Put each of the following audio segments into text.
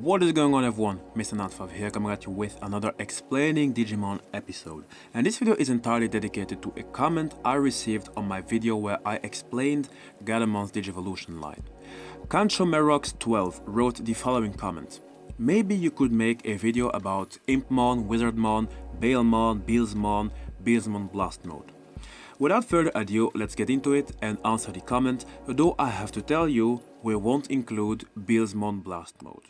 What is going on, everyone? Mr. Natfav here, coming at you with another Explaining Digimon episode. And this video is entirely dedicated to a comment I received on my video where I explained GATOMON's Digivolution line. Kanchomerox12 wrote the following comment. Maybe you could make a video about Impmon, Wizardmon, Balemon, Beelzemon, Beelzemon Blast Mode. Without further ado, let's get into it and answer the comment, though I have to tell you, we won't include Beelzemon Blast Mode.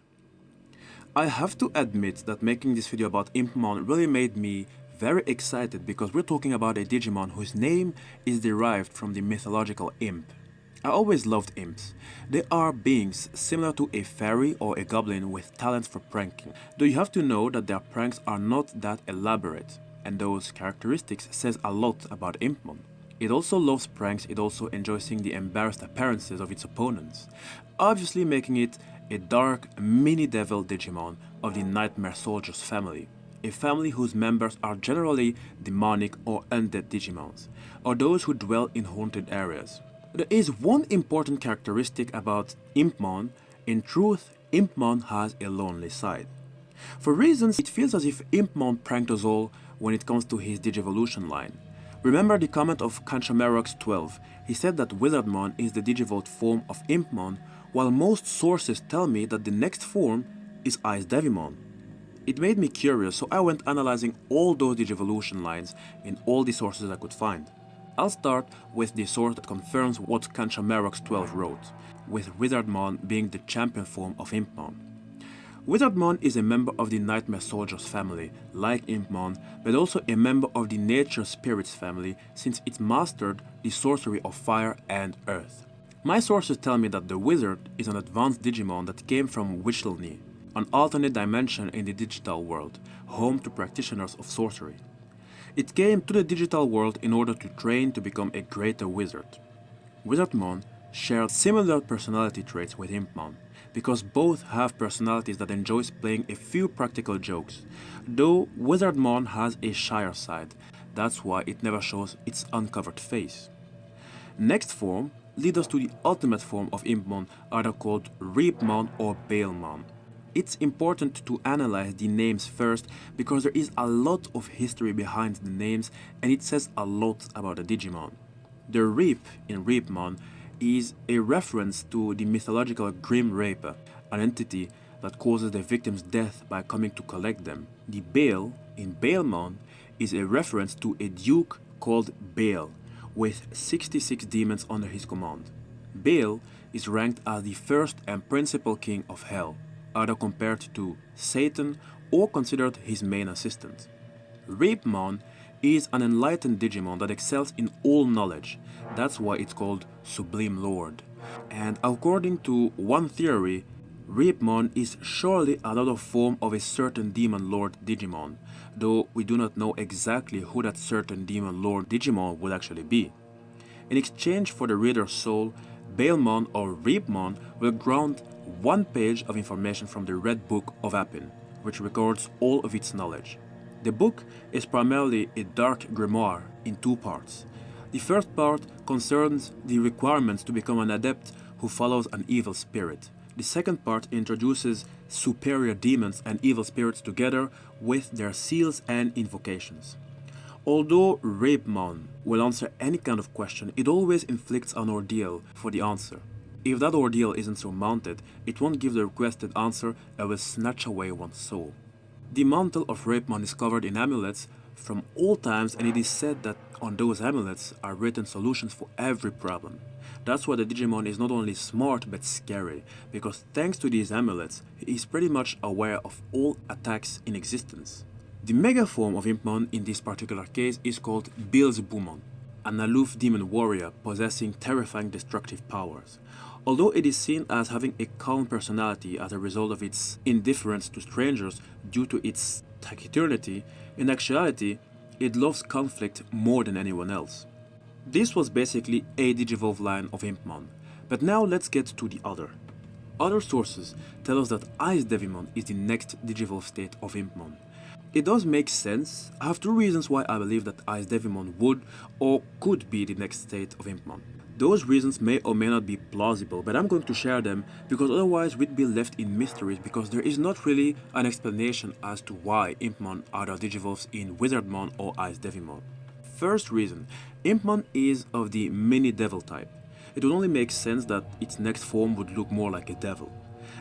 I have to admit that making this video about Impmon really made me very excited because we're talking about a Digimon whose name is derived from the mythological imp. I always loved imps. They are beings similar to a fairy or a goblin with talents for pranking, though you have to know that their pranks are not that elaborate, and those characteristics says a lot about Impmon. It also loves pranks, it also enjoys seeing the embarrassed appearances of its opponents, obviously making it a dark mini-devil Digimon of the Nightmare Soldiers family, a family whose members are generally demonic or undead Digimons, or those who dwell in haunted areas. There is one important characteristic about Impmon. In truth, Impmon has a lonely side. For reasons, it feels as if Impmon pranked us all when it comes to his Digivolution line. Remember the comment of Kanchomerox12, he said that Wizardmon is the Digivolved form of Impmon, while most sources tell me that the next form is Devimon. It made me curious, so I went analyzing all those Digivolution lines in all the sources I could find. I'll start with the source that confirms what Kanchomerox12 wrote, with Wizardmon being the champion form of Impmon. Wizardmon is a member of the Nightmare Soldiers family, like Impmon, but also a member of the Nature Spirits family since it mastered the sorcery of fire and earth. My sources tell me that the Wizard is an advanced Digimon that came from Wichelny, an alternate dimension in the digital world, home to practitioners of sorcery. It came to the digital world in order to train to become a greater wizard. Wizardmon shared similar personality traits with Impmon, because both have personalities that enjoys playing a few practical jokes, though Wizardmon has a shyer side, that's why it never shows its uncovered face. Next form leads us to the ultimate form of Impmon, either called Reapmon or Balemon. It's important to analyze the names first because there is a lot of history behind the names and it says a lot about a Digimon. The Reap in Reapmon is a reference to the mythological Grim Reaper, an entity that causes the victim's death by coming to collect them. The Bale in Balemon is a reference to a duke called Bale, with 66 demons under his command. Bale is ranked as the first and principal king of Hell, either compared to Satan or considered his main assistant. Reapmon is an enlightened Digimon that excels in all knowledge, that's why it's called Sublime Lord. And according to one theory, Reapmon is surely another form of a certain Demon Lord Digimon, though we do not know exactly who that certain Demon Lord Digimon would actually be. In exchange for the reader's soul, Balemon or Reapmon will grant one page of information from the Red Book of Appin, which records all of its knowledge. The book is primarily a dark grimoire in two parts. The first part concerns the requirements to become an adept who follows an evil spirit. The second part introduces superior demons and evil spirits together with their seals and invocations. Although Reapmon will answer any kind of question, it always inflicts an ordeal for the answer. If that ordeal isn't surmounted, it won't give the requested answer and will snatch away one's soul. The mantle of Reapmon is covered in amulets from all times, and it is said that on those amulets are written solutions for every problem. That's why the Digimon is not only smart but scary, because thanks to these amulets, he is pretty much aware of all attacks in existence. The mega form of Impmon in this particular case is called Beelzemon, an aloof demon warrior possessing terrifying destructive powers. Although it is seen as having a calm personality as a result of its indifference to strangers due to its taciturnity, in actuality, it loves conflict more than anyone else. This was basically a Digivolve line of Impmon, but now let's get to the other. Other sources tell us that Devimon is the next Digivolve state of Impmon. It does make sense. I have two reasons why I believe that Devimon would or could be the next state of Impmon. Those reasons may or may not be plausible, but I'm going to share them because otherwise we'd be left in mysteries because there is not really an explanation as to why Impmon either digivolves in Wizardmon or Ice Devimon. First reason, Impmon is of the mini devil type. It would only make sense that its next form would look more like a devil.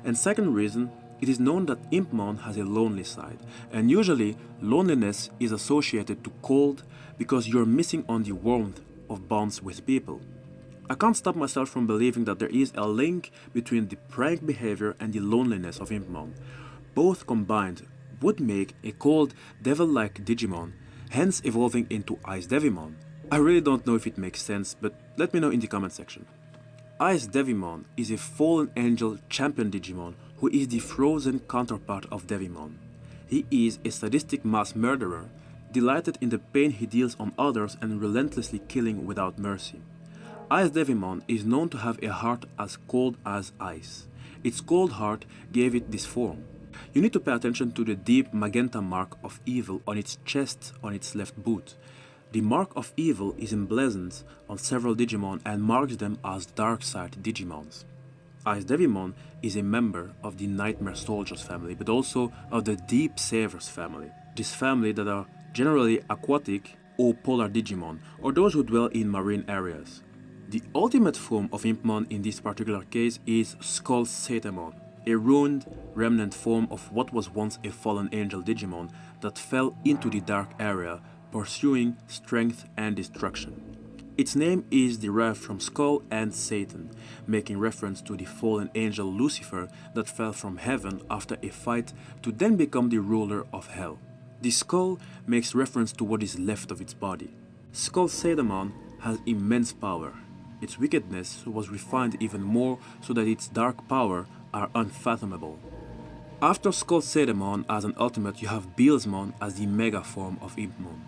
And second reason, it is known that Impmon has a lonely side, and usually loneliness is associated to cold because you're missing on the warmth of bonds with people. I can't stop myself from believing that there is a link between the prank behavior and the loneliness of Impmon. Both combined would make a cold devil-like Digimon, hence evolving into Ice Devimon. I really don't know if it makes sense, but let me know in the comment section. Ice Devimon is a fallen angel champion Digimon who is the frozen counterpart of Devimon. He is a sadistic mass murderer, delighted in the pain he deals on others and relentlessly killing without mercy. Ice Devimon is known to have a heart as cold as ice. Its cold heart gave it this form. You need to pay attention to the deep magenta mark of evil on its chest on its left boot. The mark of evil is emblazoned on several Digimon and marks them as dark side Digimons. Ice Devimon is a member of the Nightmare Soldiers family, but also of the Deep Savers family. This family that are generally aquatic or polar Digimon, or those who dwell in marine areas. The ultimate form of Impmon in this particular case is Skull Satamon, a ruined remnant form of what was once a fallen angel Digimon that fell into the dark area, pursuing strength and destruction. Its name is derived from Skull and Satan, making reference to the fallen angel Lucifer that fell from heaven after a fight to then become the ruler of hell. The skull makes reference to what is left of its body. Skull Satamon has immense power. Its wickedness was refined even more so that its dark power are unfathomable. After Skull Satamon as an ultimate, you have Beelzemon as the mega form of Impmon.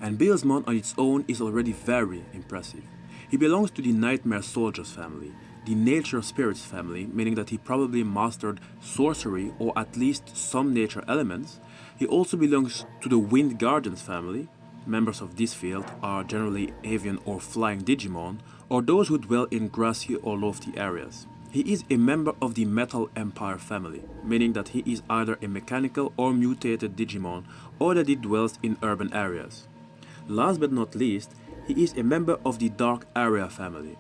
And Beelzemon on its own is already very impressive. He belongs to the Nightmare Soldiers family, the Nature Spirits family, meaning that he probably mastered sorcery or at least some nature elements. He also belongs to the Wind Guardians family. Members of this field are generally avian or flying Digimon, or those who dwell in grassy or lofty areas. He is a member of the Metal Empire family, meaning that he is either a mechanical or mutated Digimon, or that he dwells in urban areas. Last but not least, he is a member of the Dark Area family.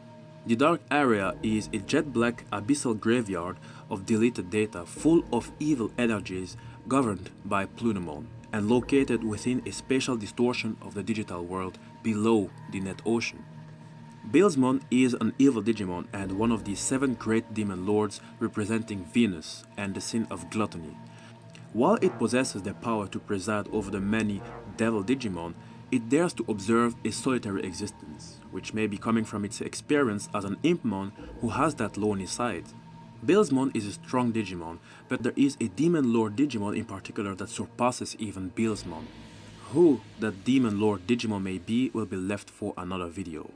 The Dark Area is a jet black abyssal graveyard of deleted data full of evil energies governed by Plunamon and located within a spatial distortion of the digital world below the net ocean. Beelzemon is an evil Digimon and one of the 7 great demon lords representing Venus and the sin of gluttony. While it possesses the power to preside over the many devil Digimon, it dares to observe a solitary existence, which may be coming from its experience as an Impmon who has that lonely side. Beelzemon is a strong Digimon, but there is a Demon Lord Digimon in particular that surpasses even Beelzemon. Who that Demon Lord Digimon may be will be left for another video.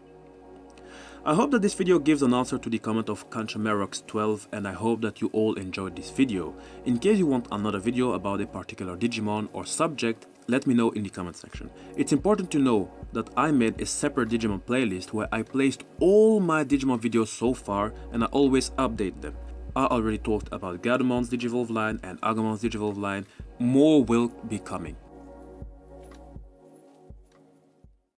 I hope that this video gives an answer to the comment of Kanchamerox12, and I hope that you all enjoyed this video. In case you want another video about a particular Digimon or subject, let me know in the comment section. It's important to know that I made a separate Digimon playlist where I placed all my Digimon videos so far and I always update them. I already talked about GATOMON's Digivolve line and Agamon's Digivolve line. More will be coming.